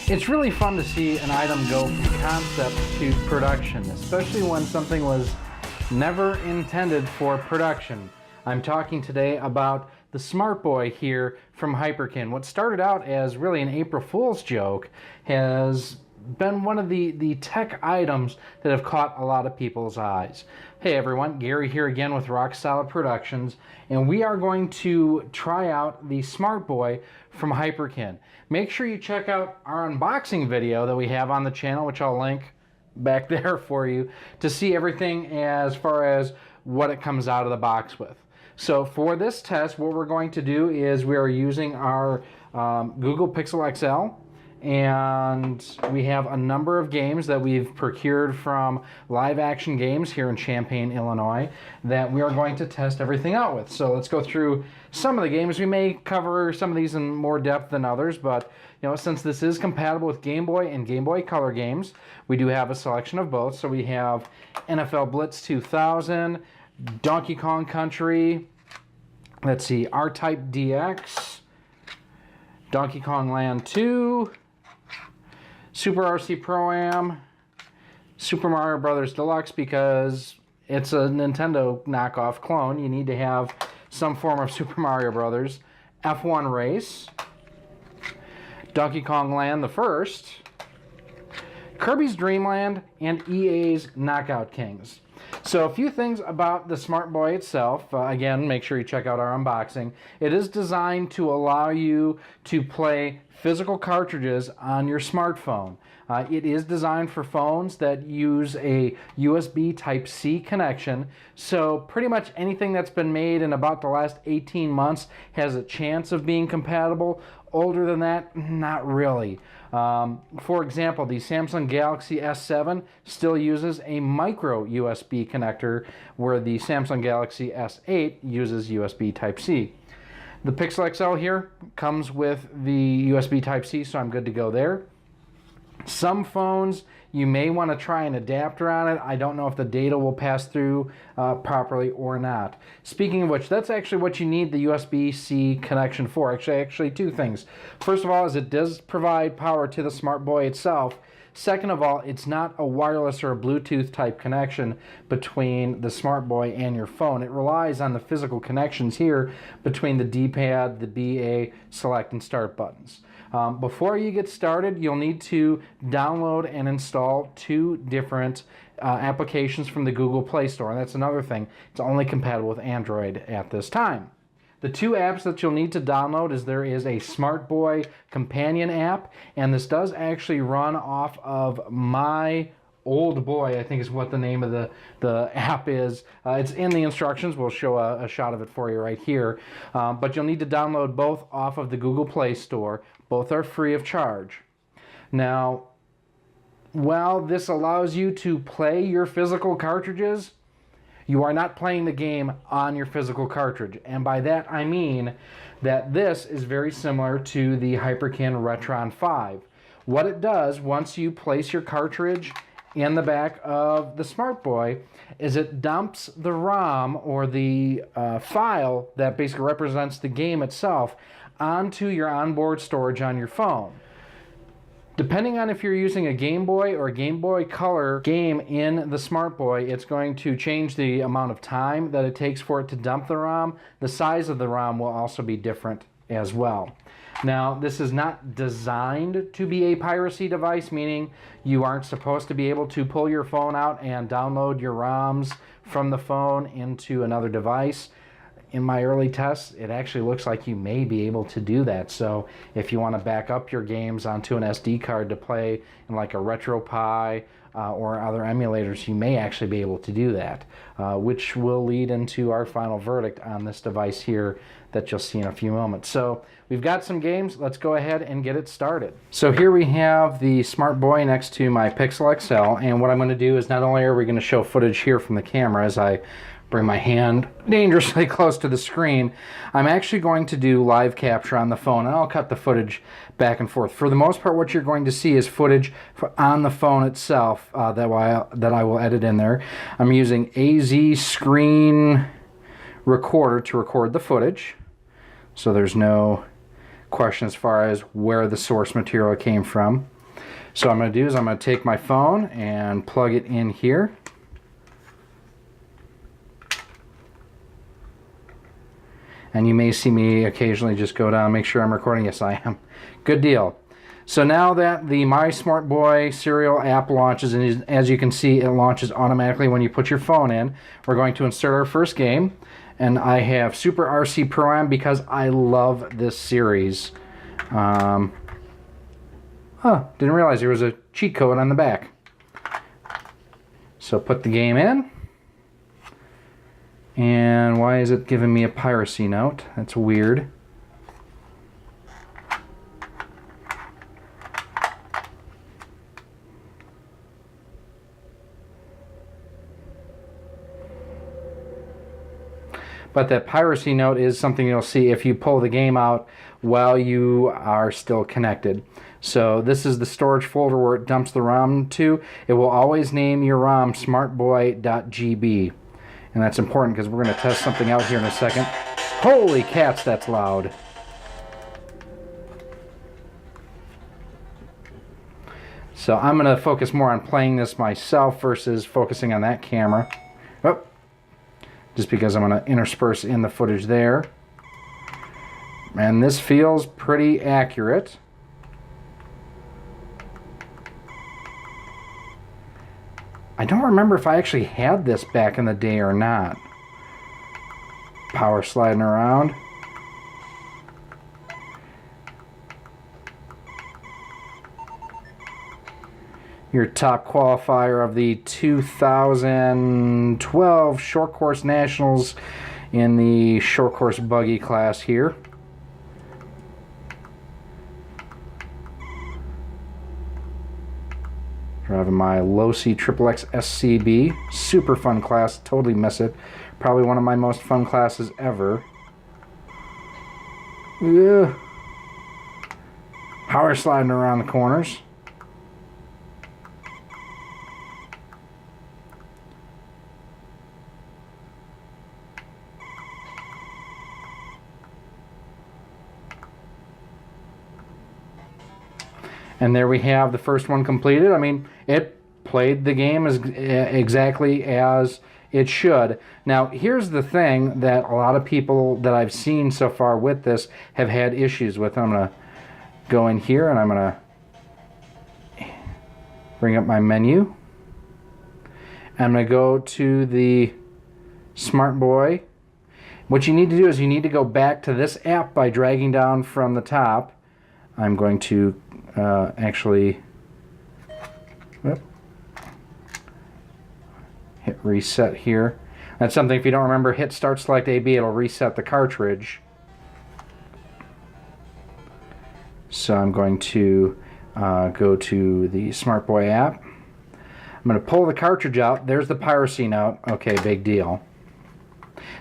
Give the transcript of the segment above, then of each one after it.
It's really fun to see an item go from concept to production, especially when something was never intended for production. I'm talking today about the Smartboy here from Hyperkin. What started out as really an April Fool's joke has been one of the tech items that have caught a lot of people's eyes. Hey everyone, Gary here again with RoXolid Productions, and we are going to try out the Smartboy from Hyperkin. Make sure you check out our unboxing video that we have on the channel, which I'll link back there for you, to see everything as far as what it comes out of the box with. So for this test, what we're going to do is we are using our Google Pixel XL, and we have a number of games that we've procured from Live Action Games here in Champaign, Illinois, that we are going to test everything out with. So let's go through some of the games. We may cover some of these in more depth than others, but you know, since this is compatible with Game Boy and Game Boy Color games, we do have a selection of both. So we have NFL Blitz 2000, Donkey Kong Country, let's see, R-Type DX, Donkey Kong Land 2, Super RC Pro-Am, Super Mario Brothers Deluxe, because it's a Nintendo knockoff clone. You need to have some form of Super Mario Brothers, F1 Race, Donkey Kong Land the First, Kirby's Dream Land, and EA's Knockout Kings. So a few things about the Smartboy itself. Again, make sure you check out our unboxing. It is designed to allow you to play physical cartridges on your smartphone. It is designed for phones that use a USB Type-C connection, so pretty much anything that's been made in about the last 18 months has a chance of being compatible. Older than that, not really. For example, the Samsung Galaxy S7 still uses a micro USB connector, where the Samsung Galaxy S8 uses USB Type-C. The Pixel XL here comes with the USB Type-C, so I'm good to go there. Some phones, you may want to try an adapter on it. I don't know if the data will pass through properly or not. Speaking of which, that's actually what you need the USB-C connection for. Actually two things. First of all, is it does provide power to the Smartboy itself. Second of all, it's not a wireless or a Bluetooth type connection between the Smartboy and your phone. It relies on the physical connections here between the D-pad, the BA, select, and start buttons. Before you get started, you'll need to download and install two different applications from the Google Play Store. And that's another thing. It's only compatible with Android at this time. The two apps that you'll need to download is there is a Smartboy companion app, and this does actually run off of MyOldBoy, I think is what the name of the app is. It's in the instructions. We'll show a shot of it for you right here. But you'll need to download both off of the Google Play Store. Both are free of charge. Now, while this allows you to play your physical cartridges, you are not playing the game on your physical cartridge. And by that I mean that this is very similar to the Hyperkin Retron 5. What it does, once you place your cartridge in the back of the Smartboy, is it dumps the ROM, or the file that basically represents the game itself, onto your onboard storage on your phone. Depending on if you're using a Game Boy or a Game Boy Color game in the Smartboy, it's going to change the amount of time that it takes for it to dump the ROM. The size of the ROM will also be different as well. Now, this is not designed to be a piracy device, meaning you aren't supposed to be able to pull your phone out and download your ROMs from the phone into another device. In my early tests, it actually looks like you may be able to do that. So if you want to back up your games onto an SD card to play in like a RetroPie or other emulators, you may actually be able to do that, which will lead into our final verdict on this device here that you'll see in a few moments. So we've got some games. Let's go ahead and get it started. So here we have the Smartboy next to my Pixel XL, and what I'm going to do is not only are we going to show footage here from the camera as I bring my hand dangerously close to the screen, I'm actually going to do live capture on the phone, and I'll cut the footage back and forth. For the most part, what you're going to see is footage on the phone itself that I will edit in there. I'm using AZ Screen Recorder to record the footage, so there's no question as far as where the source material came from. So what I'm going to do is I'm going to take my phone and plug it in here. And you may see me occasionally just go down and make sure I'm recording. Yes, I am. Good deal. So now that the MySmartBoy serial app launches, and as you can see, it launches automatically when you put your phone in, we're going to insert our first game. And I have Super RC Pro-Am because I love this series. Didn't realize there was a cheat code on the back. So put the game in. And why is it giving me a piracy note? That's weird. But that piracy note is something you'll see if you pull the game out while you are still connected. So this is the storage folder where it dumps the ROM to. It will always name your ROM smartboy.gb. And that's important because we're going to test something out here in a second. Holy cats, that's loud. So I'm going to focus more on playing this myself versus focusing on that camera. Oh, just because I'm going to intersperse in the footage there. And this feels pretty accurate. I don't remember if I actually had this back in the day or not. Power sliding around. Your top qualifier of the 2012 Short Course Nationals in the Short Course Buggy class here. Driving my Losi XXX SCB. Super fun class. Totally miss it. Probably one of my most fun classes ever. Yeah. Power sliding around the corners. And there we have the first one completed. I mean, it played the game as exactly as it should. Now, here's the thing that a lot of people that I've seen so far with this have had issues with. I'm going to go in here and I'm going to bring up my menu. I'm going to go to the SmartBoy. What you need to do is you need to go back to this app by dragging down from the top. I'm going to actually hit reset here. That's something, if you don't remember, hit start select AB, it'll reset the cartridge. So I'm going to go to the SmartBoy app. I'm going to pull the cartridge out. There's the piracy note. Okay, big deal.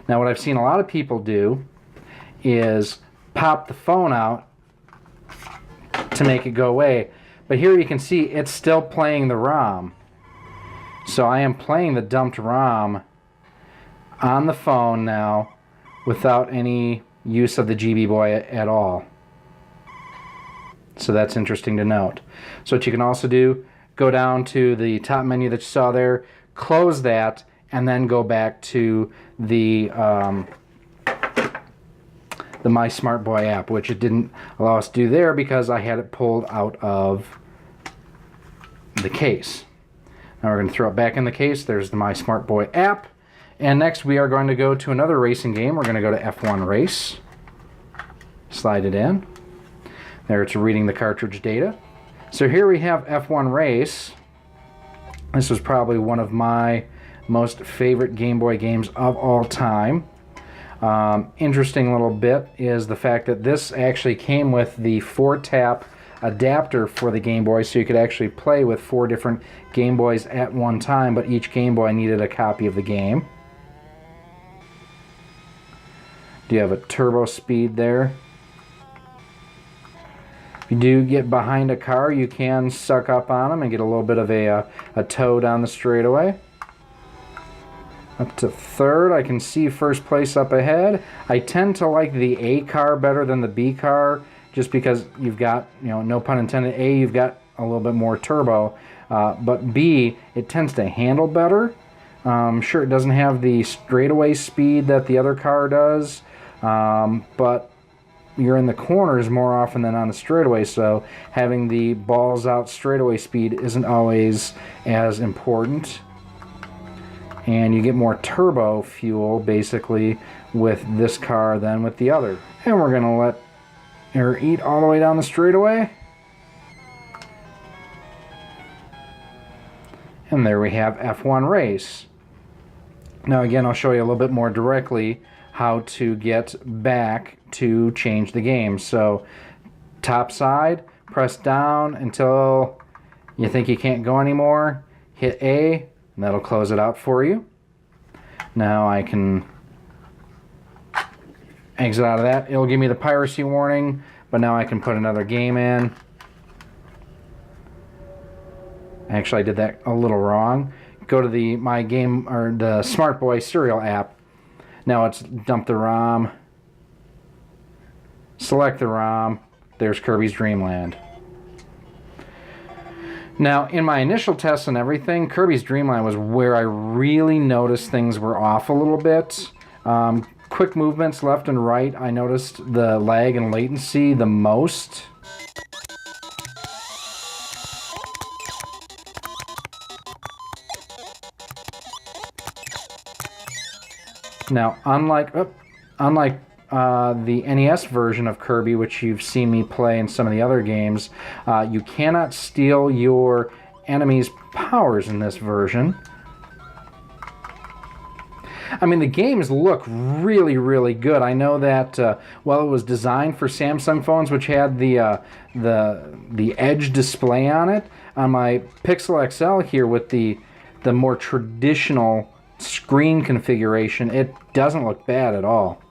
Now what I've seen a lot of people do is pop the phone out to make it go away. But here you can see it's still playing the ROM. So I am playing the dumped ROM on the phone now without any use of the GB Boy at all. So that's interesting to note. So what you can also do, go down to the top menu that you saw there, close that, and then go back to the MySmartBoy app, which it didn't allow us to do there because I had it pulled out of the case. Now we're going to throw it back in the case. There's the MySmartBoy app. And next we are going to go to another racing game. We're going to go to F1 Race. Slide it in. There it's reading the cartridge data. So here we have F1 Race. This was probably one of my most favorite Game Boy games of all time. Interesting little bit is the fact that this actually came with the 4-tap adapter for the Game Boy, so you could actually play with 4 different Game Boys at one time, but each Game Boy needed a copy of the game. Do you have a turbo speed there? If you do get behind a car, you can suck up on them and get a little bit of a tow down the straightaway. Up to third, I can see first place up ahead. I tend to like the A car better than the B car, just because you've got, you know, no pun intended, A, you've got a little bit more turbo, but B, it tends to handle better. Sure, it doesn't have the straightaway speed that the other car does, but you're in the corners more often than on the straightaway, so having the balls out straightaway speed isn't always as important. And you get more turbo fuel basically with this car than with the other. And we're gonna let her eat all the way down the straightaway. And there we have F1 race. Now again, I'll show you a little bit more directly how to get back to change the game. So top side, press down until you think you can't go anymore, hit A, and that'll close it out for you. Now I can exit out of that. It'll give me the piracy warning, but now I can put another game in. Actually, I did that a little wrong. Go to the the Smartboy serial app. Now it's dump the ROM, select the ROM, there's Kirby's Dream Land. Now, in my initial tests and everything, Kirby's Dream Land was where I really noticed things were off a little bit. Quick movements left and right, I noticed the lag and latency the most. Now, unlike the NES version of Kirby, which you've seen me play in some of the other games, you cannot steal your enemies' powers in this version. I mean, the games look really, really good. I know that while it was designed for Samsung phones, which had the Edge display on it, on my Pixel XL here with the more traditional screen configuration, it doesn't look bad at all.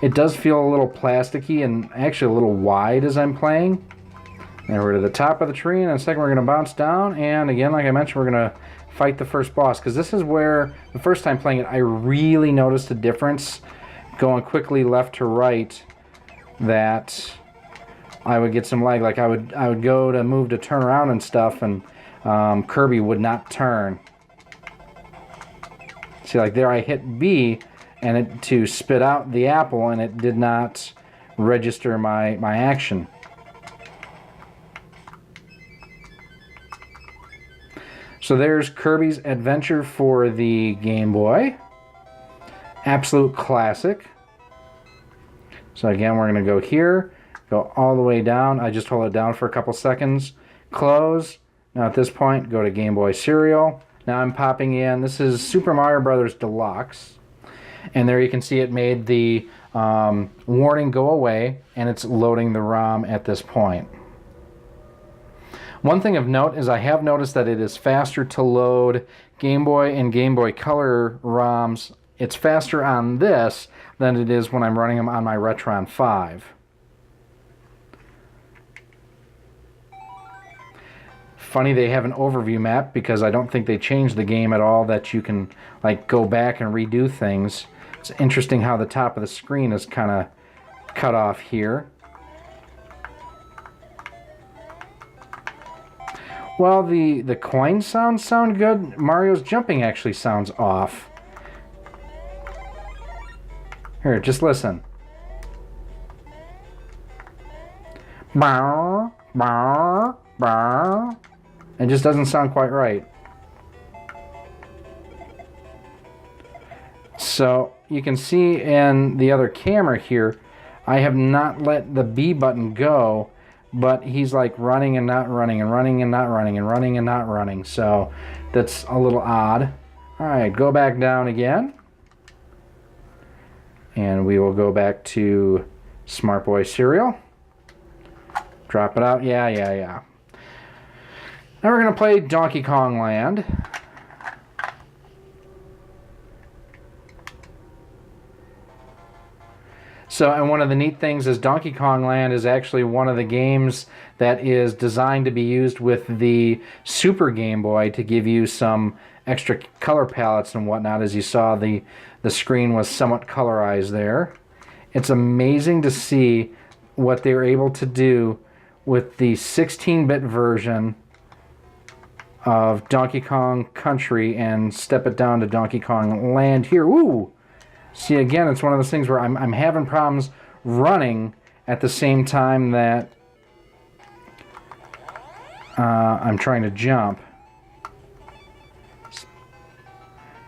It does feel a little plasticky and actually a little wide as I'm playing. And we're to the top of the tree, and in a second we're going to bounce down, and again, like I mentioned, we're going to fight the first boss, because this is where, the first time playing it, I really noticed a difference going quickly left to right, that I would get some lag. Like I would go to move to turn around and stuff, and Kirby would not turn. See, like there I hit B and to spit out the apple, and it did not register my action. So there's Kirby's Adventure for the Game Boy. Absolute classic. So again, we're going to go here, go all the way down. I just hold it down for a couple seconds. Close. Now at this point, go to Game Boy Serial. Now I'm popping in. This is Super Mario Brothers Deluxe. And there you can see it made the warning go away, and it's loading the ROM at this point. One thing of note is I have noticed that it is faster to load Game Boy and Game Boy Color ROMs. It's faster on this than it is when I'm running them on my Retron 5. Funny they have an overview map, because I don't think they changed the game at all, that you can like go back and redo things. It's interesting how the top of the screen is kind of cut off here. Well, the coin sounds sound good. Mario's jumping actually sounds off. Here, just listen. Bow, bow, bow. It just doesn't sound quite right. So you can see in the other camera here, I have not let the B button go, but he's like running and not running and running and not running and running and not running. So that's a little odd. All right, go back down again. And we will go back to Smartboy Serial. Drop it out. Yeah. Now we're going to play Donkey Kong Land. So, and one of the neat things is Donkey Kong Land is actually one of the games that is designed to be used with the Super Game Boy to give you some extra color palettes and whatnot. As you saw, the screen was somewhat colorized there. It's amazing to see what they were able to do with the 16-bit version of Donkey Kong Country and step it down to Donkey Kong Land here. Ooh! See, again, it's one of those things where I'm having problems running at the same time that I'm trying to jump.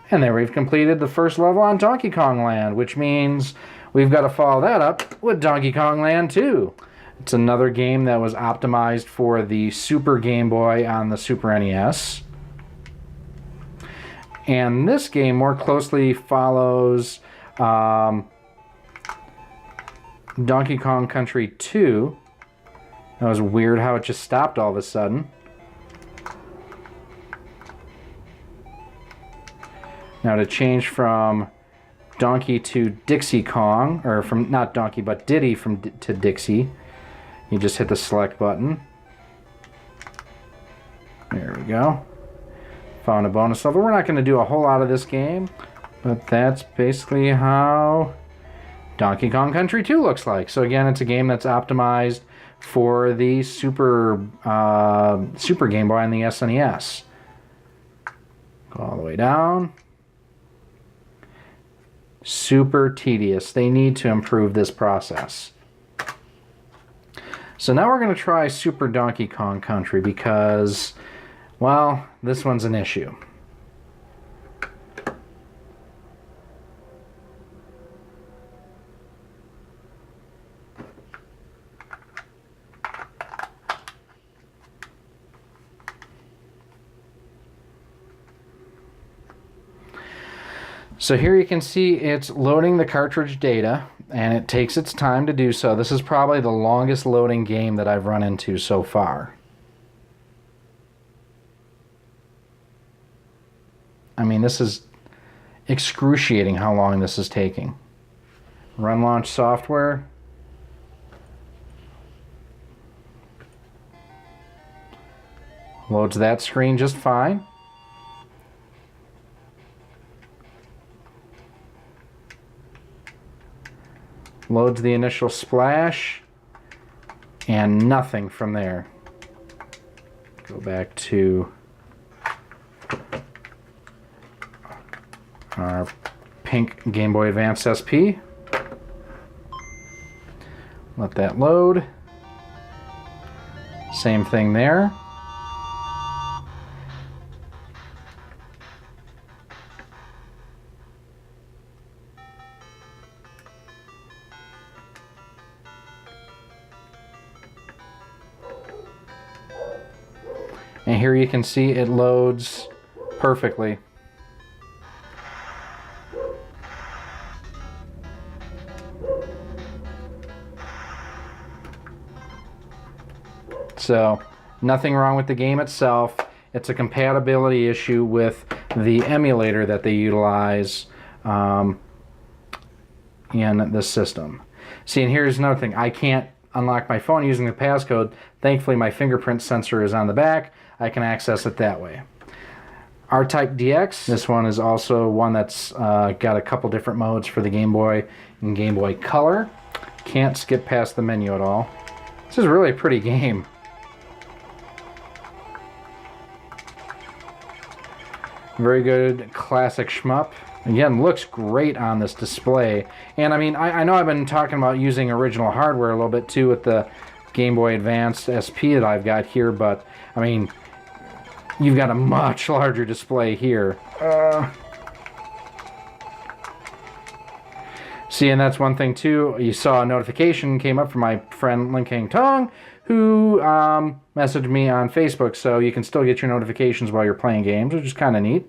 And there we've completed the first level on Donkey Kong Land, which means we've got to follow that up with Donkey Kong Land 2. It's another game that was optimized for the Super Game Boy on the Super NES. And this game more closely follows Donkey Kong Country 2. That was weird how it just stopped all of a sudden. Now to change from Donkey to Dixie Kong, or from not Donkey but Diddy to Dixie, you just hit the select button. There we go. Found a bonus level. We're not going to do a whole lot of this game, but that's basically how Donkey Kong Country 2 looks like. So again, it's a game that's optimized for the Super Game Boy and the SNES. Go all the way down. Super tedious. They need to improve this process. So now we're going to try Super Donkey Kong Country because, well, this one's an issue. So here you can see it's loading the cartridge data, and it takes its time to do so. This is probably the longest loading game that I've run into so far. I mean, this is excruciating how long this is taking. Run launch software. Loads that screen just fine. Loads the initial splash, and nothing from there. Go back to our pink Gameboy Advance SP. Let that load. Same thing there. And here you can see it loads perfectly. So, nothing wrong with the game itself. It's a compatibility issue with the emulator that they utilize in the system. See, and here's another thing. I can't unlock my phone using the passcode. Thankfully, my fingerprint sensor is on the back. I can access it that way. R-Type DX. This one is also one that's got a couple different modes for the Game Boy and Game Boy Color. Can't skip past the menu at all. This is really a pretty game. Very good classic shmup. Again, looks great on this display. And I mean, I know I've been talking about using original hardware a little bit too with the Game Boy Advance SP that I've got here, but I mean, you've got a much larger display here. See, and that's one thing too. You saw a notification came up from my friend Lin Kang Tong, who messaged me on Facebook, so you can still get your notifications while you're playing games, which is kind of neat.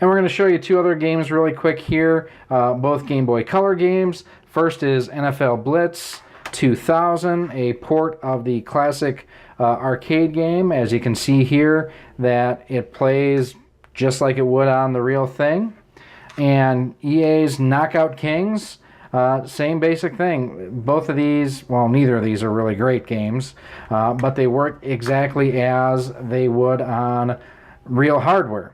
And we're going to show you two other games really quick here, both Game Boy Color games. First is NFL Blitz 2000, a port of the classic arcade game. As you can see here, that it plays just like it would on the real thing. And EA's Knockout Kings, same basic thing. Both of these, well, neither of these are really great games, but they work exactly as they would on real hardware.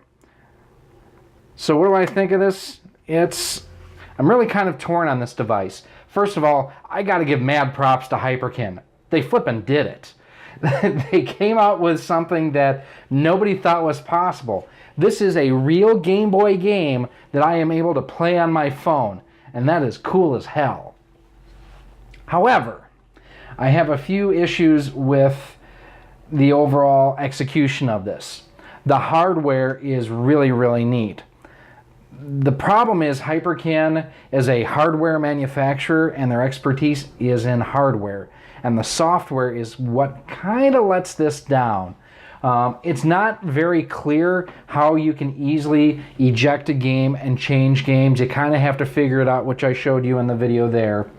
So what do I think of this? I'm really kind of torn on this device. First of all, I got to give mad props to Hyperkin. they flippin' did it. They came out with something that nobody thought was possible. This is a real Game Boy game that I am able to play on my phone, and that is cool as hell. However, I have a few issues with the overall execution of this. The hardware is really, really neat. The problem is Hyperkin is a hardware manufacturer and their expertise is in hardware. And the software is what kind of lets this down. It's not very clear how you can easily eject a game and change games. You kind of have to figure it out, which I showed you in the video there.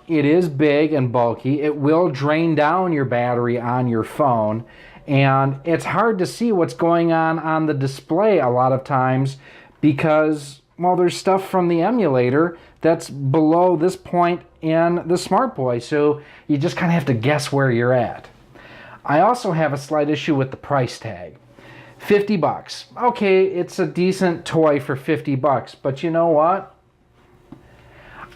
It is big and bulky. It will drain down your battery on your phone. And it's hard to see what's going on the display a lot of times because, well, there's stuff from the emulator that's below this point in the Smartboy, so you just kind of have to guess where you're at. I also have a slight issue with the price tag. 50 bucks. Okay, it's a decent toy for 50 bucks, but you know what?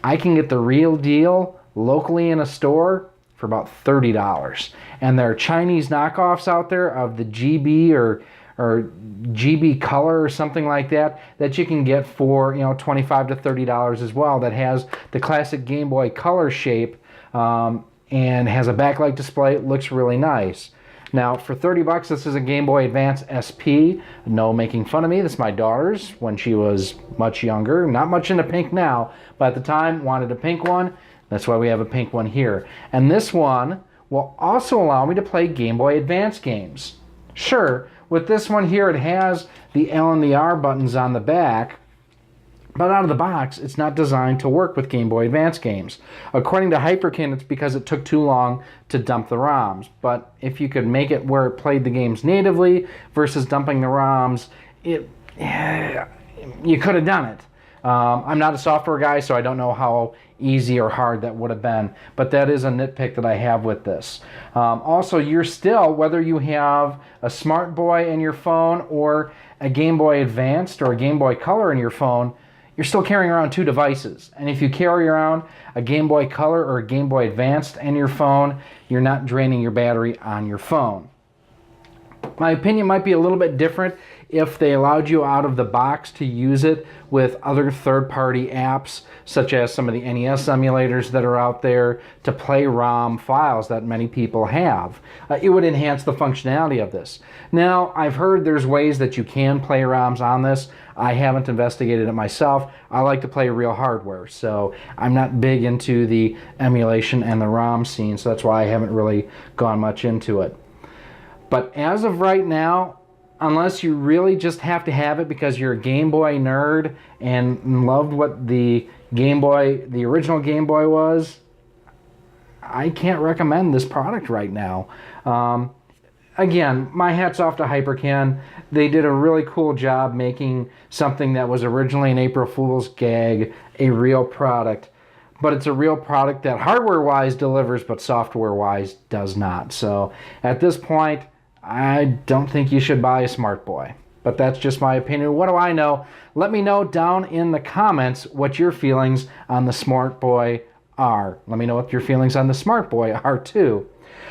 I can get the real deal locally in a store for about $30. And there are Chinese knockoffs out there of the GB or GB Color or something like that that you can get for, you know, $25 to $30 as well, that has the classic Game Boy Color shape and has a backlight display. It looks really nice. Now for 30 bucks, this is a Game Boy Advance SP. No making fun of me, this is my daughter's when she was much younger. Not much into pink now, but at the time wanted a pink one. That's why we have a pink one here. And this one will also allow me to play Game Boy Advance games. Sure, with this one here, it has the L and the R buttons on the back, but out of the box, it's not designed to work with Game Boy Advance games. According to Hyperkin, it's because it took too long to dump the ROMs. But if you could make it where it played the games natively versus dumping the ROMs, you could have done it. I'm not a software guy, so I don't know how easy or hard that would have been, but that is a nitpick that I have with this. Also, you're still, whether you have a Smartboy in your phone or a Game Boy Advanced or a Game Boy Color in your phone, you're still carrying around two devices. And if you carry around a Game Boy Color or a Game Boy Advanced in your phone, you're not draining your battery on your phone. My opinion might be a little bit different if they allowed you out of the box to use it with other third-party apps, such as some of the NES emulators that are out there to play ROM files that many people have. It would enhance the functionality of this. Now, I've heard there's ways that you can play ROMs on this. I haven't investigated it myself. I like to play real hardware, so I'm not big into the emulation and the ROM scene, so that's why I haven't really gone much into it. But as of right now, unless you really just have to have it because you're a Game Boy nerd and loved what the Game Boy, the original Game Boy was, I can't recommend this product right now. Again, my hat's off to Hyperkin. They did a really cool job making something that was originally an April Fool's gag a real product. But it's a real product that hardware-wise delivers, but software-wise does not. So at this point, I don't think you should buy a Smartboy. But that's just my opinion. What do I know? Let me know down in the comments what your feelings on the Smartboy are. Let me know what your feelings on the Smartboy are too.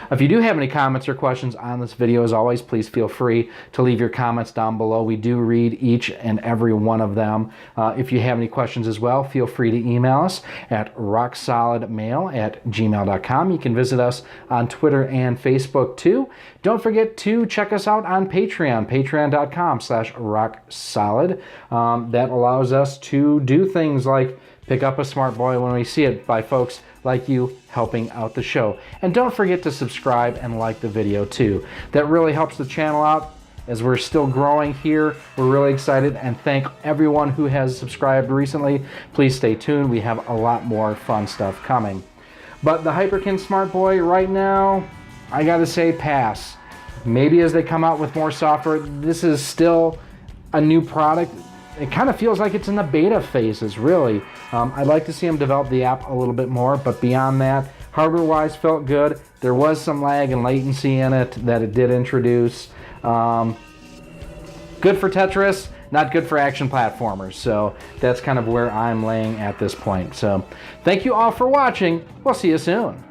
If you do have any comments or questions on this video, as always, please feel free to leave your comments down below. We do read each and every one of them. If you have any questions as well, feel free to email us at roxsolidmail@gmail.com. You can visit us on Twitter and Facebook too. Don't forget to check us out on Patreon, patreon.com/roxsolid. That allows us to do things like pick up a Smartboy when we see it by folks like you helping out the show. And don't forget to subscribe and like the video too. That really helps the channel out as we're still growing here. We're really excited and thank everyone who has subscribed recently. Please stay tuned. We have a lot more fun stuff coming. But the Hyperkin Smartboy right now, I gotta say pass. Maybe as they come out with more software, this is still a new product. It kind of feels like it's in the beta phases, really. I'd like to see them develop the app a little bit more, but beyond that, hardware-wise felt good. There was some lag and latency in it that it did introduce. Good for Tetris, not good for action platformers. So that's kind of where I'm laying at this point. So thank you all for watching. We'll see you soon.